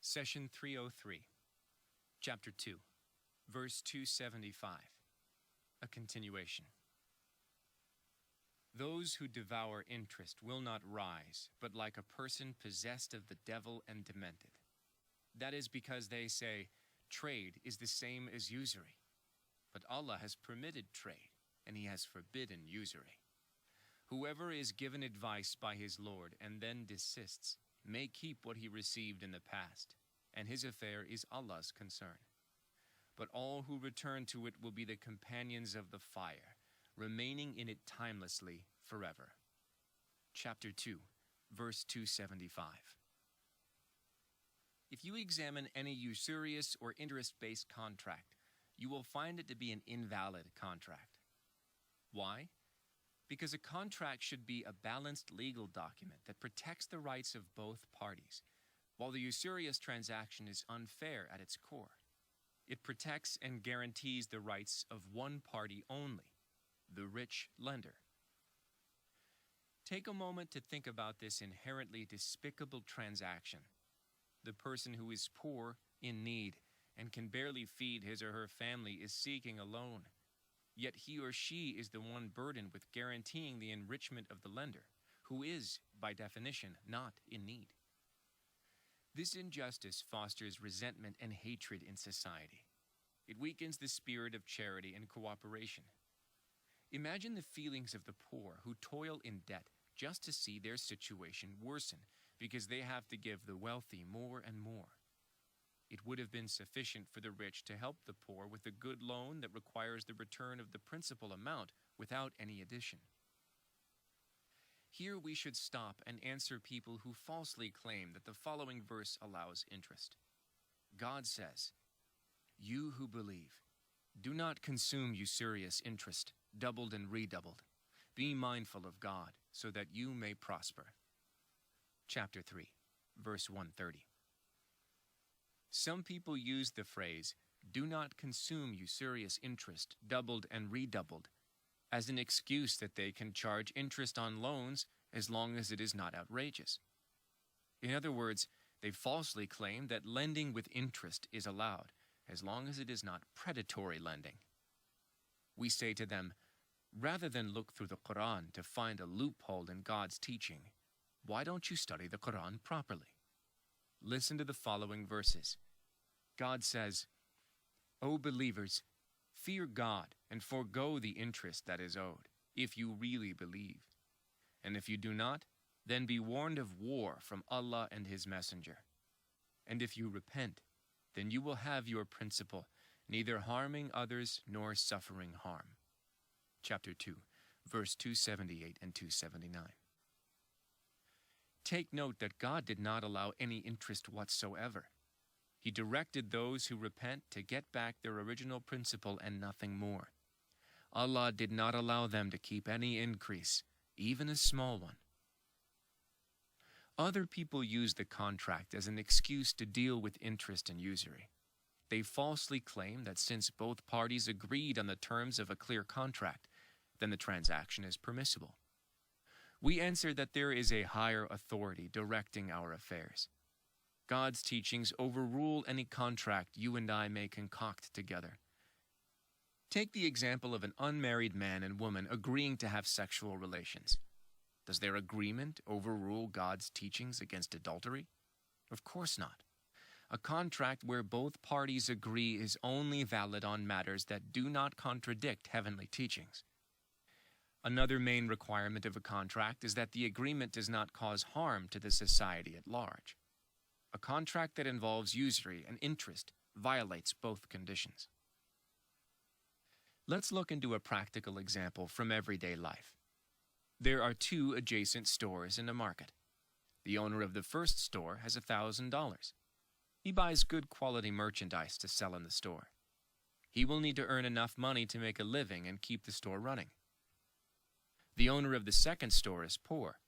Session 303, Chapter 2, Verse 275, a continuation. Those who devour interest will not rise, but like a person possessed of the devil and demented. That is because they say, trade is the same as usury. But Allah has permitted trade, and He has forbidden usury. Whoever is given advice by his Lord and then desists may keep what he received in the past, and his affair is Allah's concern. But all who return to it will be the companions of the fire, remaining in it timelessly forever. Chapter 2, Verse 275. If you examine any usurious or interest-based contract, you will find it to be an invalid contract. Why? Because a contract should be a balanced legal document that protects the rights of both parties, while the usurious transaction is unfair at its core. It protects and guarantees the rights of one party only, the rich lender. Take a moment to think about this inherently despicable transaction. The person who is poor, in need, and can barely feed his or her family is seeking a loan. Yet he or she is the one burdened with guaranteeing the enrichment of the lender, who is, by definition, not in need. This injustice fosters resentment and hatred in society. It weakens the spirit of charity and cooperation. Imagine the feelings of the poor who toil in debt just to see their situation worsen because they have to give the wealthy more and more. It would have been sufficient for the rich to help the poor with a good loan that requires the return of the principal amount without any addition. Here we should stop and answer people who falsely claim that the following verse allows interest. God says, "You who believe, do not consume usurious interest, doubled and redoubled. Be mindful of God, so that you may prosper." Chapter 3, Verse 130. Some people use the phrase, "do not consume usurious interest, doubled and redoubled," as an excuse that they can charge interest on loans as long as it is not outrageous. In other words, they falsely claim that lending with interest is allowed, as long as it is not predatory lending. We say to them, rather than look through the Quran to find a loophole in God's teaching, why don't you study the Quran properly? Listen to the following verses. God says, "O believers, fear God and forego the interest that is owed, if you really believe. And if you do not, then be warned of war from Allah and His Messenger. And if you repent, then you will have your principal, neither harming others nor suffering harm." Chapter 2, Verse 278 and 279. Take note that God did not allow any interest whatsoever. He directed those who repent to get back their original principal and nothing more. Allah did not allow them to keep any increase, even a small one. Other people use the contract as an excuse to deal with interest and usury. They falsely claim that since both parties agreed on the terms of a clear contract, then the transaction is permissible. We answer that there is a higher authority directing our affairs. God's teachings overrule any contract you and I may concoct together. Take the example of an unmarried man and woman agreeing to have sexual relations. Does their agreement overrule God's teachings against adultery? Of course not. A contract where both parties agree is only valid on matters that do not contradict heavenly teachings. Another main requirement of a contract is that the agreement does not cause harm to the society at large. A contract that involves usury and interest violates both conditions. Let's look into a practical example from everyday life. There are two adjacent stores in a market. The owner of the first store has $1,000. He buys good quality merchandise to sell in the store. He will need to earn enough money to make a living and keep the store running. The owner of the second store is poor.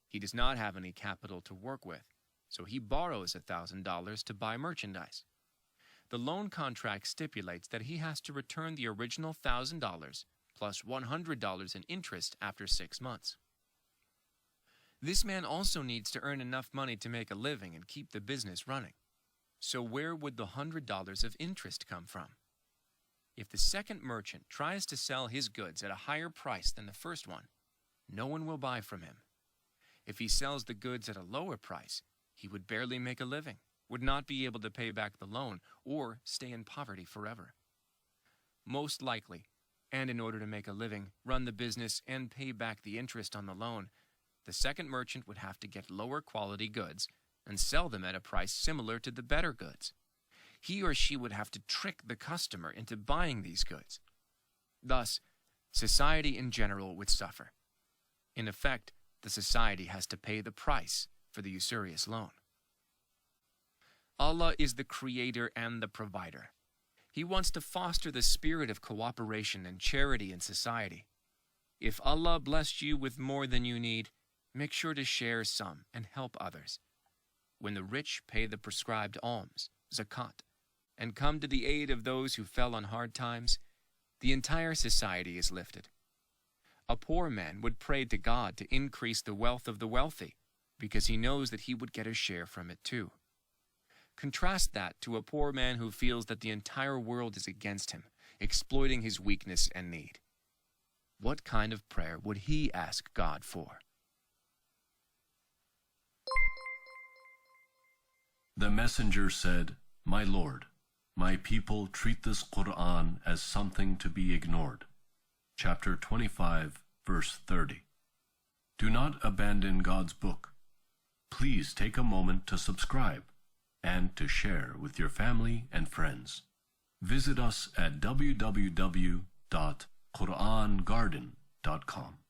He does not have any capital to work with, so he borrows $1,000 to buy merchandise. The loan contract stipulates that he has to return the original $1,000 plus $100 in interest after 6 months. This man also needs to earn enough money to make a living and keep the business running. So where would the $100 of interest come from? If the second merchant tries to sell his goods at a higher price than the first one, no one will buy from him. If he sells the goods at a lower price, he would barely make a living, would not be able to pay back the loan, or stay in poverty forever. Most likely, and in order to make a living, run the business, and pay back the interest on the loan, the second merchant would have to get lower quality goods and sell them at a price similar to the better goods. He or she would have to trick the customer into buying these goods. Thus, society in general would suffer. In effect, the society has to pay the price for the usurious loan. Allah is the creator and the provider. He wants to foster the spirit of cooperation and charity in society. If Allah blessed you with more than you need, make sure to share some and help others. When the rich pay the prescribed alms, zakat, and come to the aid of those who fell on hard times, the entire society is lifted. A poor man would pray to God to increase the wealth of the wealthy, because he knows that he would get a share from it too. Contrast that to a poor man who feels that the entire world is against him, exploiting his weakness and need. What kind of prayer would he ask God for? The messenger said, "My Lord, my people treat this Quran as something to be ignored." Chapter 25, verse 30. Do not abandon God's book. Please take a moment to subscribe and to share with your family and friends. Visit us at www.QURANGARDEN.com.